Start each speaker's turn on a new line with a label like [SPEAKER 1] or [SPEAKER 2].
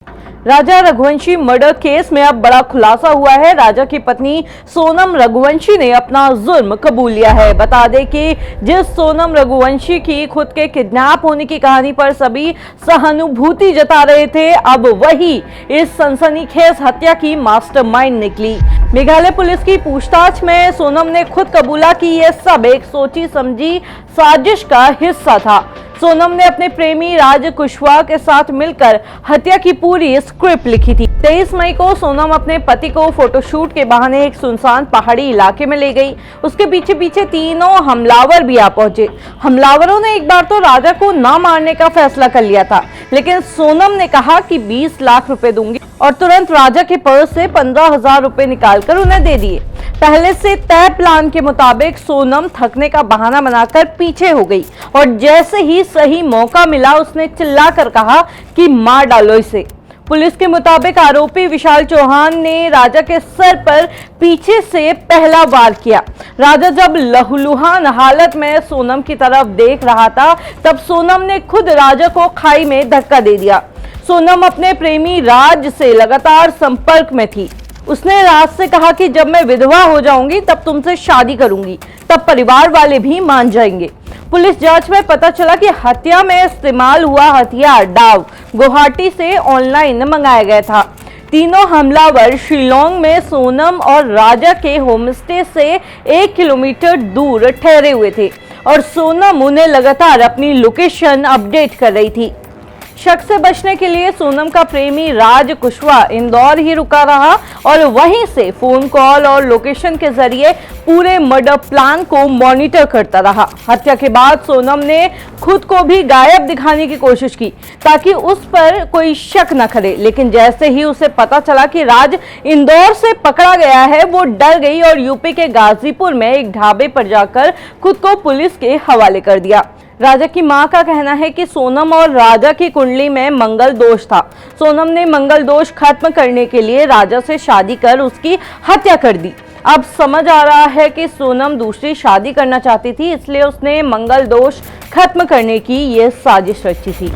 [SPEAKER 1] राजा Raghuvanshi murder case में अब बड़ा खुलासा हुआ है। राजा की पत्नी सोनम रघुवंशी ने अपना जुर्म कबूल लिया है। बता दें कि जिस सोनम रघुवंशी की खुद के किडनैप होने की कहानी पर सभी सहानुभूति जता रहे थे, अब वही इस सनसनीखेज हत्या की मास्टरमाइंड निकली। मेघालय पुलिस की पूछताछ में सोनम ने खुद कबूला कि यह सब एक सोची समझी साजिश का हिस्सा था। सोनम ने अपने प्रेमी राज कुशवाहा के साथ मिलकर हत्या की पूरी स्क्रिप्ट लिखी थी। 23 मई को सोनम अपने पति को फोटोशूट के बहाने एक सुनसान पहाड़ी इलाके में ले गई। उसके पीछे पीछे तीनों हमलावर भी आ पहुंचे। हमलावरों ने एक बार तो राजा को ना मारने का फैसला कर लिया था, लेकिन सोनम ने कहा कि 20 लाख रुपए दूंगी और तुरंत राजा के पर्स से 15,000 रुपए निकालकर उन्हें दे दिए। पहले से तय प्लान के मुताबिक सोनम थकने का बहाना बनाकर पीछे हो गई और जैसे ही सही मौका मिला उसने चिल्लाकर कहा कि मार डालो इसे। पुलिस के मुताबिक आरोपी विशाल चौहान ने राजा के सर पर पीछे से पहला वार किया। राजा जब लहूलुहान हालत में सोनम की तरफ देख रहा था, तब सोनम ने खुद राजा को खाई में धक्का दे दिया। सोनम अपने प्रेमी राज से लगातार संपर्क में थी। उसने राज से कहा कि जब मैं विधवा हो जाऊंगी तब तुमसे शादी करूंगी, तब परिवार वाले भी मान जाएंगे। पुलिस जांच में पता चला कि हत्या में इस्तेमाल हुआ हथियार डाव गुवाहाटी से ऑनलाइन मंगाया गया था। तीनों हमलावर शिलोंग में सोनम और राजा के होमस्टे से 1 किलोमीटर दूर ठहरे हुए थे और सोनम उन्हें लगातार अपनी लोकेशन अपडेट कर रही थी। शक से बचने के लिए सोनम का प्रेमी राज कुशवाहा इंदौर ही रुका रहा और वहीं से फोन कॉल और लोकेशन के जरिए पूरे मर्डर प्लान को मॉनिटर करता रहा। हत्या के बाद सोनम ने खुद को भी गायब दिखाने की कोशिश की ताकि उस पर कोई शक न करे, लेकिन जैसे ही उसे पता चला कि राज इंदौर से पकड़ा गया है, वो डर गई और यूपी के गाजीपुर में एक ढाबे पर जाकर खुद को पुलिस के हवाले कर दिया। राजा की मां का कहना है कि सोनम और राजा की कुंडली में मंगल दोष था। सोनम ने मंगल दोष खत्म करने के लिए राजा से शादी कर उसकी हत्या कर दी। अब समझ आ रहा है कि सोनम दूसरी शादी करना चाहती थी, इसलिए उसने मंगल दोष खत्म करने की यह साजिश रची थी।